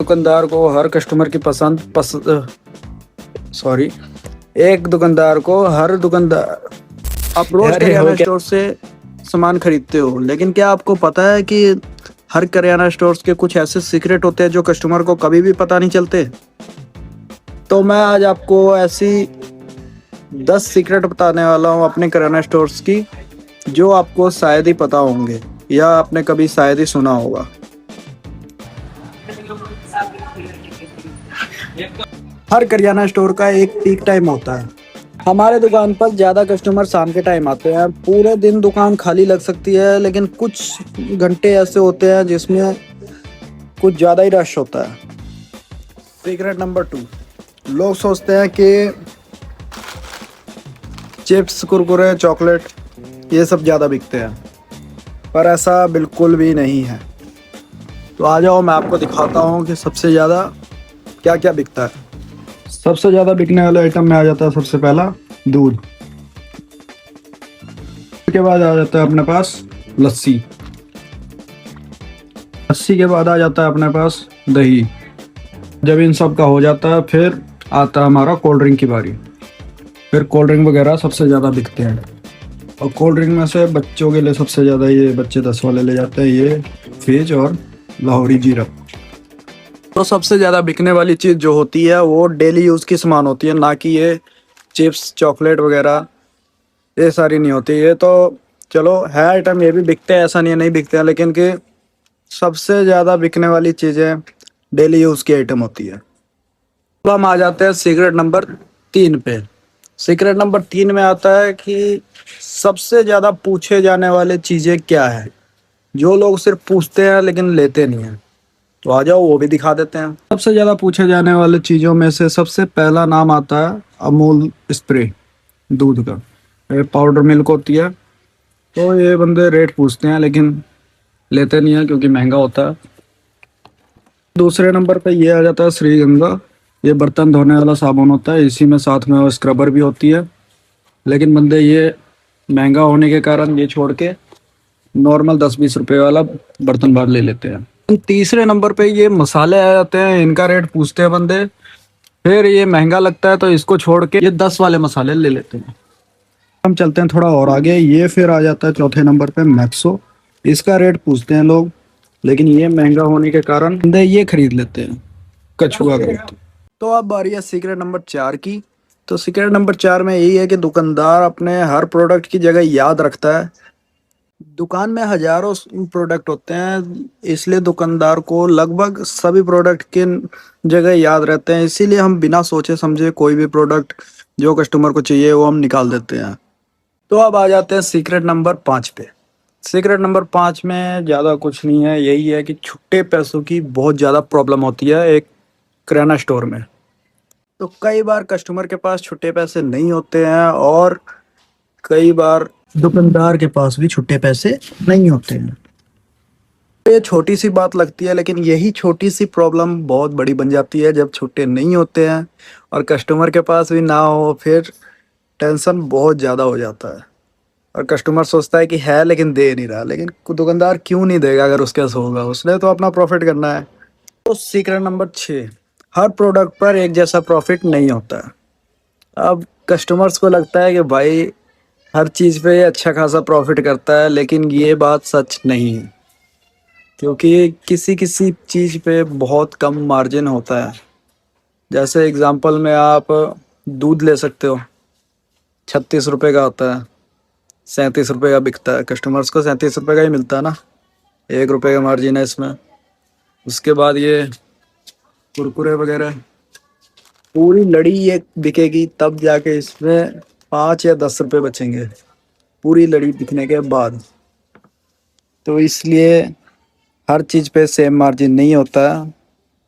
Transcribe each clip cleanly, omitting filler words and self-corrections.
दुकानदार को हर कस्टमर की सॉरी एक दुकानदार को हर दुकानदार आप रोज अरे किराना हो क्या? स्टोर से सामान खरीदते हो, लेकिन क्या आपको पता है कि हर किराना स्टोर्स के कुछ ऐसे सीक्रेट होते हैं जो कस्टमर को कभी भी पता नहीं चलते। तो मैं आज आपको ऐसी 10 सीक्रेट बताने वाला हूँ अपने किराना स्टोर्स की, जो आपको शायद ही पता होंगे या आपने कभी शायद ही सुना होगा। हर किराना स्टोर का एक पीक टाइम होता है। हमारे दुकान पर ज़्यादा कस्टमर शाम के टाइम आते हैं। पूरे दिन दुकान खाली लग सकती है, लेकिन कुछ घंटे ऐसे होते हैं जिसमें कुछ ज़्यादा ही रश होता है। सीक्रेट नंबर 2, लोग सोचते हैं कि चिप्स, कुरकुरे, चॉकलेट ये सब ज़्यादा बिकते हैं, पर ऐसा बिल्कुल भी नहीं है। तो आ जाओ, मैं आपको दिखाता हूँ कि सबसे ज़्यादा क्या क्या बिकता है। सबसे ज़्यादा बिकने वाले आइटम में आ जाता है सबसे पहला दूध। उसके बाद आ जाता है अपने पास लस्सी। लस्सी के बाद आ जाता है अपने पास दही। जब इन सब का हो जाता है फिर आता है हमारा कोल्ड ड्रिंक की बारी। फिर कोल्ड ड्रिंक वगैरह सबसे ज़्यादा बिकते हैं, और कोल्ड ड्रिंक में से बच्चों के लिए सबसे ज़्यादा ये बच्चे 10 वाले ले जाते हैं, ये फिज और लाहौरी जीरा। तो सबसे ज़्यादा बिकने वाली चीज़ जो होती है वो डेली यूज़ की सामान होती है, ना कि ये चिप्स, चॉकलेट वगैरह ये सारी नहीं होती। ये तो चलो है आइटम, ये भी बिकते हैं, ऐसा नहीं है नहीं बिकते हैं, लेकिन कि सबसे ज़्यादा बिकने वाली चीज़ें डेली यूज़ की आइटम होती है। तो हम आ जाते हैं सीक्रेट नंबर 3 पे। सीक्रेट नंबर 3 में आता है कि सबसे ज़्यादा पूछे जाने वाले चीज़ें क्या है, जो लोग सिर्फ पूछते हैं लेकिन लेते नहीं हैं। तो आ जाओ, वो भी दिखा देते हैं। सबसे ज़्यादा पूछे जाने वाले चीज़ों में से सबसे पहला नाम आता है अमूल स्प्रे दूध का। ये पाउडर मिल्क होती है। तो ये बंदे रेट पूछते हैं लेकिन लेते नहीं हैं क्योंकि महंगा होता है। दूसरे नंबर पे ये आ जाता है श्रीगंगा। ये बर्तन धोने वाला साबुन होता है, इसी में साथ में वो स्क्रबर भी होती है, लेकिन बंदे ये महंगा होने के कारण ये छोड़ के नॉर्मल 10-20 रुपए वाला बर्तन बार ले लेते हैं। तीसरे नंबर पे ये मसाले आ जाते हैं, इनका रेट पूछते हैं बंदे, फिर ये महंगा लगता है तो इसको छोड़ के ये 10 वाले मसाले ले लेते हैं। हम चलते हैं थोड़ा और आगे, ये फिर आ जाता है चौथे नंबर पे मैक्सो। इसका रेट पूछते हैं लोग, लेकिन ये महंगा होने के कारण बंदे ये खरीद लेते हैं, कछुआ खरीदते हैं। तो अब बारी है सीक्रेट नंबर 4 की। तो सीक्रेट नंबर 4 में यही है कि दुकानदार अपने हर प्रोडक्ट की जगह याद रखता है। दुकान में हजारों प्रोडक्ट होते हैं, इसलिए दुकानदार को लगभग सभी प्रोडक्ट के जगह याद रहते हैं। इसीलिए हम बिना सोचे समझे कोई भी प्रोडक्ट जो कस्टमर को चाहिए वो हम निकाल देते हैं। तो अब आ जाते हैं सीक्रेट नंबर 5 पे। सीक्रेट नंबर 5 में ज़्यादा कुछ नहीं है, यही है कि छुट्टे पैसों की बहुत ज़्यादा प्रॉब्लम होती है एक किराना स्टोर में। तो कई बार कस्टमर के पास छुट्टे पैसे नहीं होते हैं, और कई बार दुकानदार के पास भी छुट्टे पैसे नहीं होते हैं। ये छोटी सी बात लगती है, लेकिन यही छोटी सी प्रॉब्लम बहुत बड़ी बन जाती है जब छुट्टे नहीं होते हैं और कस्टमर के पास भी ना हो। फिर टेंशन बहुत ज़्यादा हो जाता है, और कस्टमर सोचता है कि है लेकिन दे नहीं रहा, लेकिन दुकानदार क्यों नहीं देगा अगर उसके पास होगा, उसने तो अपना प्रॉफिट करना है। तो सीक्रेट नंबर 6, हर प्रोडक्ट पर एक जैसा प्रॉफिट नहीं होता है। अब कस्टमर्स को लगता है कि भाई हर चीज़ पे अच्छा खासा प्रॉफिट करता है, लेकिन ये बात सच नहीं है, क्योंकि किसी किसी चीज़ पे बहुत कम मार्जिन होता है। जैसे एग्जांपल में आप दूध ले सकते हो, 36 रुपये का होता है, 37 रुपये का बिकता है। कस्टमर्स को 37 रुपये का ही मिलता है ना, 1 रुपये का मार्जिन है इसमें। उसके बाद ये कुरकुरे वगैरह पूरी लड़ी ये बिकेगी, तब जाके इसमें 5 या 10 रुपये बचेंगे पूरी लड़ी बिकने के बाद। तो इसलिए हर चीज़ पे सेम मार्जिन नहीं होता है,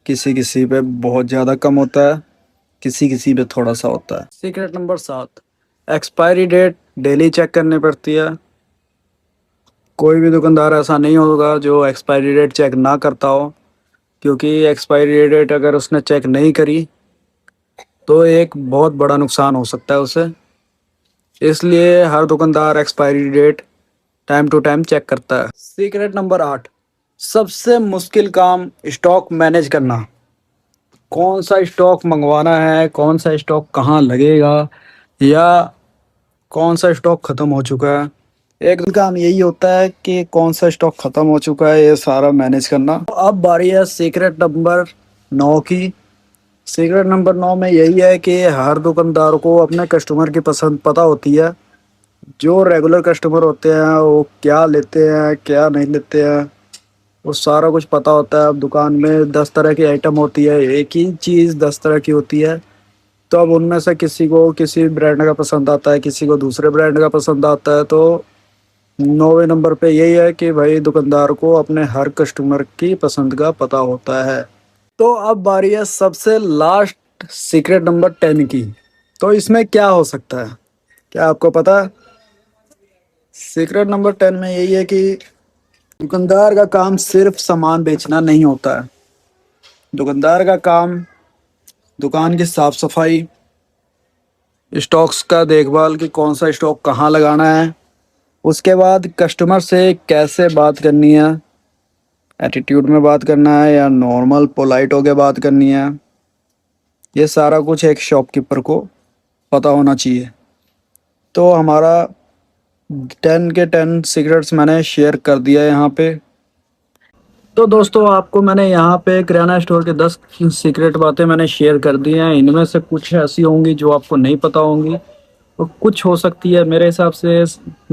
किसी किसी पे बहुत ज़्यादा कम होता है, किसी किसी पे थोड़ा सा होता है। Secret number 7, expiry date daily check करनी पड़ती है। कोई भी दुकानदार ऐसा नहीं होगा जो एक्सपायरी डेट चेक ना करता हो, क्योंकि एक्सपायरी डेट अगर उसने चेक नहीं करी तो एक बहुत बड़ा नुकसान हो सकता है उसे। इसलिए हर दुकानदार expiry date time to time check करता है। सीक्रेट नंबर 8, सबसे मुश्किल काम स्टॉक मैनेज करना। कौन सा स्टॉक मंगवाना है, कौन सा स्टॉक कहाँ लगेगा, या कौन सा स्टॉक ख़त्म हो चुका है। एक काम यही होता है कि कौन सा स्टॉक ख़त्म हो चुका है, ये सारा मैनेज करना। अब बारी है सीक्रेट नंबर 9 की। सीक्रेट नंबर 9 में यही है कि हर दुकानदार को अपने कस्टमर की पसंद पता होती है। जो रेगुलर कस्टमर होते हैं वो क्या लेते हैं क्या नहीं लेते हैं, वो सारा कुछ पता होता है। अब दुकान में 10 तरह की आइटम होती है, एक ही चीज़ 10 तरह की होती है। तो अब उनमें से किसी को किसी ब्रांड का पसंद आता है, किसी को दूसरे ब्रांड का पसंद आता है। तो 9वें नंबर पे यही है कि भाई दुकानदार को अपने हर कस्टमर की पसंद का पता होता है। तो अब बारी है सबसे लास्ट सीक्रेट नंबर 10 की। तो इसमें क्या हो सकता है, क्या आपको पता है? सीक्रेट नंबर 10 में यही है कि दुकानदार का काम सिर्फ सामान बेचना नहीं होता है। दुकानदार का काम दुकान की साफ सफाई, स्टॉक्स का देखभाल कि कौन सा स्टॉक कहाँ लगाना है, उसके बाद कस्टमर से कैसे बात करनी है, एटीट्यूड में बात करना है या नॉर्मल पोलाइट होके बात करनी है, ये सारा कुछ एक शॉपकीपर को पता होना चाहिए। तो हमारा 10 के 10 सीक्रेट्स मैंने शेयर कर दिया है यहाँ पे। तो दोस्तों आपको मैंने यहाँ पे किराना स्टोर के 10 सीक्रेट बातें मैंने शेयर कर दी हैं। इनमें से कुछ ऐसी होंगी जो आपको नहीं पता होंगी, और कुछ हो सकती है मेरे हिसाब से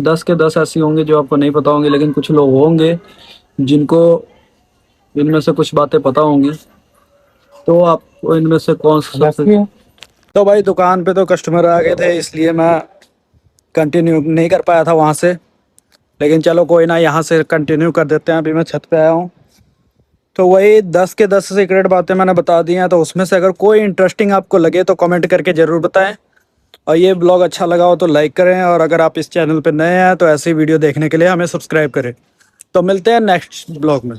10 के 10 ऐसी होंगी जो आपको नहीं पता होंगी, लेकिन कुछ लोग होंगे जिनको इनमें से कुछ बातें पता होंगी। तो आपको इनमें से कौन सा सबसे। तो भाई दुकान पे तो कस्टमर आ गए थे इसलिए मैं कंटिन्यू नहीं कर पाया था वहाँ से, लेकिन चलो कोई ना, यहाँ से कंटिन्यू कर देते हैं। अभी मैं छत पे आया हूँ। तो वही 10 के 10 सीक्रेट बातें मैंने बता दी हैं। तो उसमें से अगर कोई इंटरेस्टिंग आपको लगे तो कमेंट करके ज़रूर बताएं, और ये ब्लॉग अच्छा लगा हो तो लाइक करें, और अगर आप इस चैनल पर नए हैं तो ऐसी वीडियो देखने के लिए हमें सब्सक्राइब करें। तो मिलते हैं नेक्स्ट ब्लॉग में।